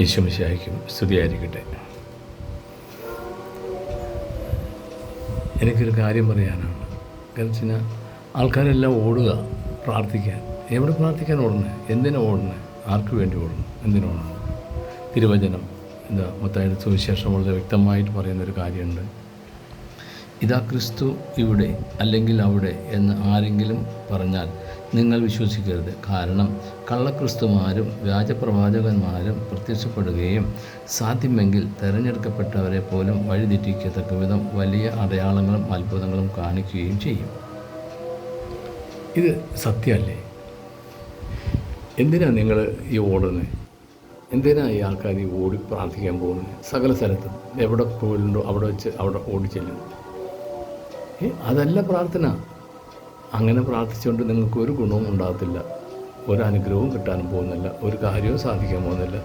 ഈശോ മിശിഹായ്ക്കും സ്തുതിയായിരിക്കട്ടെ. എനിക്കൊരു കാര്യം പറയാനാണ്. കാരണം വെച്ച് കഴിഞ്ഞാൽ ആൾക്കാരെല്ലാം ഓടുക പ്രാർത്ഥിക്കാൻ. എവിടെ പ്രാർത്ഥിക്കാൻ ഓടുന്നത്? എന്തിനാണ് ഓടുന്നത്? ആർക്ക് വേണ്ടി ഓടുന്നു? എന്തിനോടുന്നു? തിരുവചനം മത്തായിയുടെ സുവിശേഷം വളരെ വ്യക്തമായിട്ട് പറയുന്നൊരു കാര്യമുണ്ട്. ഇതാ ക്രിസ്തു ഇവിടെ അല്ലെങ്കിൽ അവിടെ എന്ന് ആരെങ്കിലും പറഞ്ഞാൽ നിങ്ങൾ വിശ്വസിക്കരുത്. കാരണം കള്ളക്രിസ്തുമാരും വ്യാജപ്രവാചകന്മാരും പ്രത്യക്ഷപ്പെടുകയും സാധ്യമെങ്കിൽ തിരഞ്ഞെടുക്കപ്പെട്ടവരെ പോലും വഴിതെറ്റിക്കത്തക്ക വിധം വലിയ അടയാളങ്ങളും അത്ഭുതങ്ങളും കാണിക്കുകയും ചെയ്യും. ഇത് സത്യമല്ലേ? എന്തിനാണ് നിങ്ങൾ ഈ ഓടുന്നത്? എന്തിനാണ് ഈ ആൾക്കാർ ഈ ഓടി പ്രാർത്ഥിക്കാൻ പോകുന്നത്? സകല സ്ഥലത്തും എവിടെ പോലുണ്ടോ അവിടെ വെച്ച് അവിടെ ഓടിച്ചെല്ലുന്നു. അതല്ല പ്രാർത്ഥന. അങ്ങനെ പ്രാർത്ഥിച്ചുകൊണ്ട് നിങ്ങൾക്ക് ഒരു ഗുണവും ഉണ്ടാകത്തില്ല, ഒരു അനുഗ്രഹവും കിട്ടാനും പോകുന്നില്ല, ഒരു കാര്യവും സാധിക്കാൻ പോകുന്നില്ല.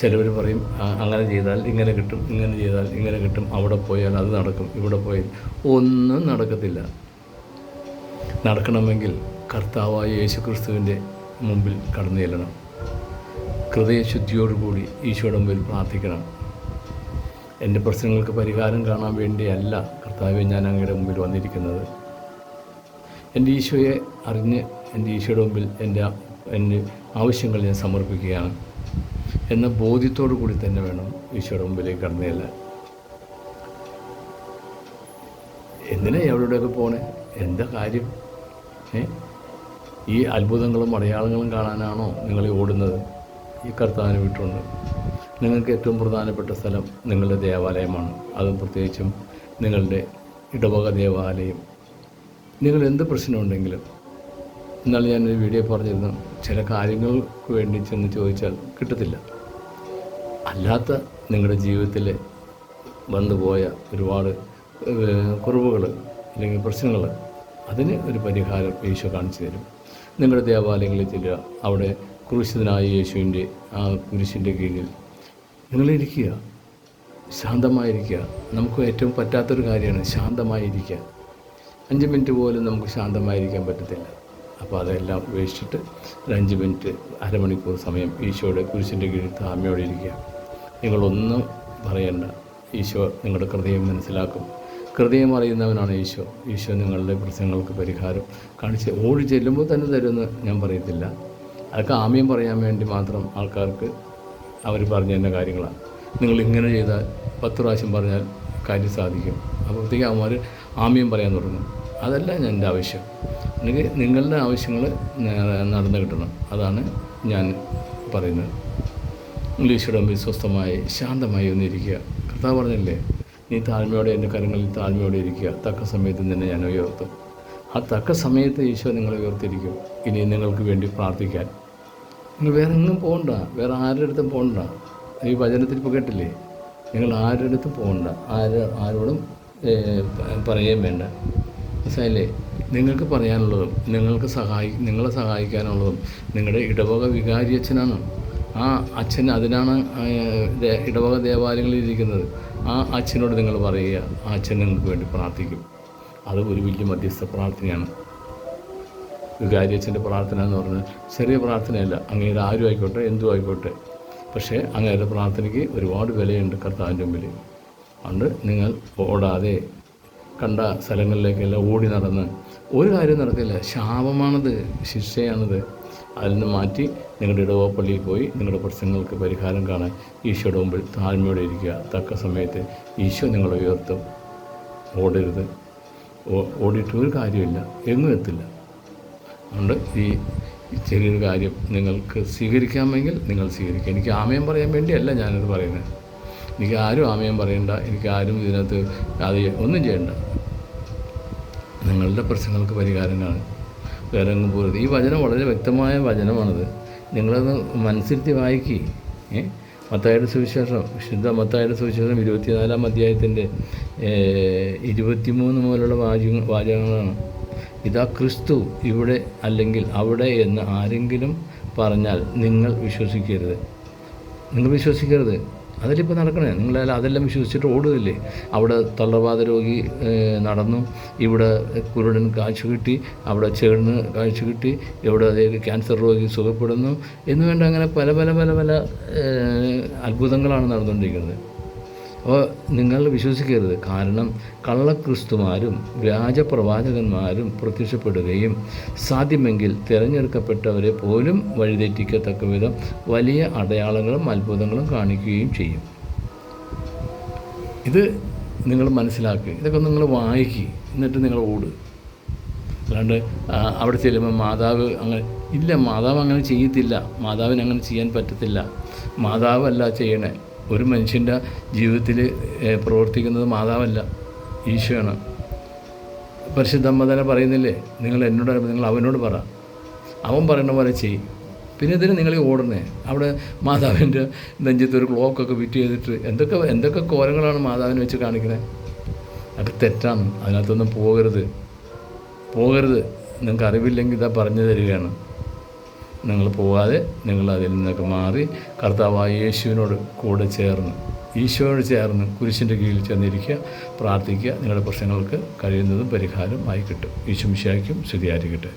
ചിലവർ പറയും അങ്ങനെ ചെയ്താൽ ഇങ്ങനെ കിട്ടും, ഇങ്ങനെ ചെയ്താൽ ഇങ്ങനെ കിട്ടും, അവിടെ പോയാൽ അത് നടക്കും, ഇവിടെ പോയാൽ ഒന്നും നടക്കത്തില്ല. നടക്കണമെങ്കിൽ കർത്താവായ യേശുക്രിസ്തുവിൻ്റെ മുമ്പിൽ കടന്നു ചെല്ലണം. ഹൃദയശുദ്ധിയോടുകൂടി ഈശോയുടെ മുമ്പിൽ പ്രാർത്ഥിക്കണം. എൻ്റെ പ്രശ്നങ്ങൾക്ക് പരിഹാരം കാണാൻ വേണ്ടിയല്ല കർത്താവെ ഞാൻ അങ്ങയുടെ മുമ്പിൽ വന്നിരിക്കുന്നത്. എൻ്റെ ഈശോയെ അറിഞ്ഞ് എൻ്റെ ഈശോയുടെ മുമ്പിൽ എൻ്റെ ആവശ്യങ്ങൾ ഞാൻ സമർപ്പിക്കുകയാണ് എന്ന ബോധ്യത്തോടു കൂടി തന്നെ വേണം ഈശോയുടെ മുമ്പിലേക്ക് കടന്നു ചെല്ലാൻ. എന്തിനാ എവിടെയൊക്കെ പോണേ? എന്താ കാര്യം? ഈ അത്ഭുതങ്ങളും അടയാളങ്ങളും കാണാനാണോ നിങ്ങൾ ഓടുന്നത്? ഈ കർത്താവിനെ വിട്ടുകൊണ്ട് നിങ്ങൾക്ക് ഏറ്റവും പ്രധാനപ്പെട്ട സ്ഥലം നിങ്ങളുടെ ദേവാലയമാണ്. അതും പ്രത്യേകിച്ചും നിങ്ങളുടെ ഇടവക ദേവാലയം. നിങ്ങൾ എന്ത് പ്രശ്നമുണ്ടെങ്കിലും, എന്നാൽ ഞാനൊരു വീഡിയോ പറഞ്ഞിരുന്നു, ചില കാര്യങ്ങൾക്ക് വേണ്ടി ചെന്ന് ചോദിച്ചാൽ കിട്ടത്തില്ല. അല്ലാത്ത നിങ്ങളുടെ ജീവിതത്തിൽ വന്നുപോയ ഒരുപാട് കുറവുകൾ അല്ലെങ്കിൽ പ്രശ്നങ്ങൾ, അതിന് ഒരു പരിഹാരം ഈശോ കാണിച്ചു തരും. നിങ്ങളുടെ ദേവാലയങ്ങളിൽ ചെല്ലുക, അവിടെ ക്രൂശിതനായ യേശുവിൻ്റെ ആ കുരിശിൻ്റെ കീഴിൽ നിങ്ങളിരിക്കുക, ശാന്തമായിരിക്കുക. നമുക്ക് ഏറ്റവും പറ്റാത്തൊരു കാര്യമാണ് ശാന്തമായിരിക്കുക. 5 മിനിറ്റ് പോലും നമുക്ക് ശാന്തമായിരിക്കാൻ പറ്റത്തില്ല. അപ്പോൾ അതെല്ലാം ഉപേക്ഷിച്ചിട്ട് ഒരു 5 മിനിറ്റ്, അരമണിക്കൂർ സമയം ഈശോയുടെ കുരിശിൻ്റെ കീഴിൽ താഴ്മയോടെ ഇരിക്കുക. നിങ്ങളൊന്നും പറയണ്ട. ഈശോ നിങ്ങളുടെ ഹൃദയം മനസ്സിലാക്കും. ഹൃദയം അറിയുന്നവനാണ് ഈശോ. ഈശോ നിങ്ങളുടെ പ്രശ്നങ്ങൾക്ക് പരിഹാരം കാണിച്ച് ഓടി ചെല്ലുമ്പോൾ തന്നെ തരുമെന്ന് ഞാൻ പറയത്തില്ല. അതൊക്കെ ആമയം പറയാൻ വേണ്ടി മാത്രം ആൾക്കാർക്ക് അവർ പറഞ്ഞു തരുന്ന കാര്യങ്ങളാണ്. നിങ്ങളിങ്ങനെ ചെയ്താൽ 10 പ്രാവശ്യം പറഞ്ഞാൽ കാര്യം സാധിക്കും. അപ്പോഴത്തേക്ക് അവന്മാർ ആമയം പറയാൻ തുടങ്ങും. അതല്ല എൻ്റെ ആവശ്യം. എനിക്ക് നിങ്ങളുടെ ആവശ്യങ്ങൾ നടന്നു കിട്ടണം. അതാണ് ഞാൻ പറയുന്നത്. ഈശോയുടെ മുമ്പിൽ സ്വസ്ഥമായി ശാന്തമായി ഒന്നിരിക്കുക. കർത്താവ് പറഞ്ഞല്ലേ, നീ താഴ്മയോടെ എൻ്റെ കരങ്ങളിൽ താഴ്മയോടെ ഇരിക്കുക, തക്ക സമയത്ത് നിന്നെ ഞാൻ ഉയർത്തും. ആ തക്ക സമയത്ത് ഈശോ നിങ്ങളെ ഉയർത്തിരിക്കും. ഇനി നിങ്ങൾക്ക് വേണ്ടി പ്രാർത്ഥിക്കാൻ നിങ്ങൾ വേറെ എങ്ങും പോകണ്ട, വേറെ ആരുടെ അടുത്തും പോകണ്ട. ഈ വചനത്തിൽ ഇപ്പോൾ കേട്ടില്ലേ, നിങ്ങൾ ആരുടെ അടുത്തും പോകണ്ട, ആരോടും പറയുകയും വേണ്ട. മനസ്സിലായില്ലേ? നിങ്ങൾക്ക് പറയാനുള്ളതും നിങ്ങളെ സഹായിക്കാനുള്ളതും നിങ്ങളുടെ ഇടവക വികാരി അച്ഛനാണ്. ആ അച്ഛൻ അതിനാണ് ഇടവക ദേവാലയങ്ങളിൽ ഇരിക്കുന്നത്. ആ അച്ഛനോട് നിങ്ങൾ പറയുക, ആ അച്ഛൻ നിങ്ങൾക്ക് വേണ്ടി പ്രാർത്ഥിക്കും. അത് ഒരു വലിയ മധ്യസ്ഥ പ്രാർത്ഥനയാണ്. വികാരി അച്ഛൻ്റെ പ്രാർത്ഥന എന്ന് പറഞ്ഞാൽ ചെറിയ പ്രാർത്ഥനയല്ല. അങ്ങയുടെ ആരും ആയിക്കോട്ടെ, എന്തും ആയിക്കോട്ടെ. പക്ഷേ അങ്ങയുടെ പ്രാർത്ഥനയ്ക്ക് ഒരുപാട് വിലയുണ്ട് കർത്താവിൻ്റെ മുമ്പിൽ. അതുകൊണ്ട് നിങ്ങൾ ഓടാതെ കണ്ട സ്ഥലങ്ങളിലേക്കെല്ലാം ഓടി നടന്ന് ഒരു കാര്യം നടക്കില്ല. ശാപമാണത്, ശിക്ഷയാണത്. അതിൽ നിന്ന് മാറ്റി നിങ്ങളുടെ ഇടവക പള്ളിയിൽ പോയി നിങ്ങളുടെ പ്രശ്നങ്ങൾക്ക് പരിഹാരം കാണാൻ ഈശോയുടെ മുമ്പിൽ താഴ്മയോടെ ഇരിക്കുക. തക്ക സമയത്ത് ഈശോ നിങ്ങളെ ഉയർത്തും. ഓടരുത്. ഓടിയിട്ട് ഒരു കാര്യമില്ല, എങ്ങും എത്തില്ല. അതുകൊണ്ട് ഈ ചെറിയൊരു കാര്യം നിങ്ങൾക്ക് സ്വീകരിക്കാമെങ്കിൽ നിങ്ങൾ സ്വീകരിക്കുക. എനിക്ക് ആമയം പറയാൻ വേണ്ടിയല്ല ഞാനത് പറയുന്നത്. എനിക്ക് ആരും ആമയം പറയണ്ട, എനിക്ക് ആരും ഇതിനകത്ത് അത് ഒന്നും ചെയ്യണ്ട. നിങ്ങളുടെ പ്രശ്നങ്ങൾക്ക് പരിഹാരം കാണും. വേറെ എങ്ങും പോരുത്. ഈ വചനം വളരെ വ്യക്തമായ വചനമാണത്. നിങ്ങളത് മനസ്സിരുത്തി വായിക്കുക. മത്തായിയുടെ സുവിശേഷം, വിശുദ്ധ മത്തായിയുടെ സുവിശേഷം 24-ാം അധ്യായത്തിൻ്റെ 23 മുതലുള്ള വാചകങ്ങളാണ്. ഇതാ ക്രിസ്തു ഇവിടെ അല്ലെങ്കിൽ അവിടെ എന്ന് ആരെങ്കിലും പറഞ്ഞാൽ നിങ്ങൾ വിശ്വസിക്കരുത്. അതിലിപ്പോൾ നടക്കണേ. നിങ്ങളെല്ലാം അതെല്ലാം വിശ്വസിച്ചിട്ട് ഓടുകയില്ലേ? അവിടെ തളർവാദ രോഗി നടന്നു, ഇവിടെ കുരുടൻ കാഴ്ച കിട്ടി, അവിടെ ചേർന്ന് കാഴ്ച കിട്ടി, ഇവിടെ ക്യാൻസർ രോഗി സുഖപ്പെടുന്നു എന്ന് വേണ്ട അങ്ങനെ പല പല പല പല അത്ഭുതങ്ങളാണ് നടന്നുകൊണ്ടിരിക്കുന്നത്. അപ്പോൾ നിങ്ങൾ വിശ്വസിക്കരുത്. കാരണം കള്ളക്രിസ്തുമാരും വ്യാജപ്രവാചകന്മാരും പ്രത്യക്ഷപ്പെടുകയും സാധ്യമെങ്കിൽ തിരഞ്ഞെടുക്കപ്പെട്ടവരെ പോലും വഴിതെറ്റിക്കത്തക്ക വിധം വലിയ അടയാളങ്ങളും അത്ഭുതങ്ങളും കാണിക്കുകയും ചെയ്യും. ഇത് നിങ്ങൾ മനസ്സിലാക്കുക. ഇതൊക്കെ നിങ്ങൾ വായിക്കുക, എന്നിട്ട് നിങ്ങൾ ഓടുക. അല്ലാണ്ട് അവിടെ ചെല്ലുമ്പോൾ മാതാവ് അങ്ങനെ ഇല്ല, മാതാവ് അങ്ങനെ ചെയ്യത്തില്ല, മാതാവിന് അങ്ങനെ ചെയ്യാൻ പറ്റത്തില്ല. മാതാവല്ല ചെയ്യണേ. ഒരു മനുഷ്യൻ്റെ ജീവിതത്തിൽ പ്രവർത്തിക്കുന്നത് മാതാവല്ല, ഈശോയാണ്. പരിശുദ്ധമ്മ തന്നെ പറയുന്നില്ലേ, നിങ്ങൾ എന്നോട്, നിങ്ങൾ അവനോട് പറ, അവൻ പറയുന്ന പോലെ ചെയ്യും. പിന്നെ ഇതിന് നിങ്ങൾ ഓടണേ. അവിടെ മാതാവിൻ്റെ നെഞ്ചത്ത് ഒരു ക്ലോക്കൊക്കെ ഫിറ്റ് ചെയ്തിട്ട് എന്തൊക്കെ കോലങ്ങളാണ് മാതാവിനെ വെച്ച് കാണിക്കുന്നത്. അതൊക്കെ തെറ്റാണ്. അതിനകത്തൊന്നും പോകരുത്. നിങ്ങൾക്ക് അറിവില്ലെങ്കിൽ ഇതാ പറഞ്ഞു തരികയാണ്. നിങ്ങൾ പോകാതെ നിങ്ങൾ അതിൽ നിന്നൊക്കെ മാറി കർത്താവായ യേശുവിനോട് കൂടെ ചേർന്ന്, ഈശോയോട് ചേർന്ന് കുരിശിൻ്റെ കീഴിൽ ചെന്നിരിക്കുക, പ്രാർത്ഥിക്കുക. നിങ്ങളുടെ പ്രശ്നങ്ങൾക്ക് കഴിയുന്നതും പരിഹാരം ആയി കിട്ടും. ഈശോ മിശിഹായ്ക്കും സ്തുതിയായിരിക്കട്ടെ.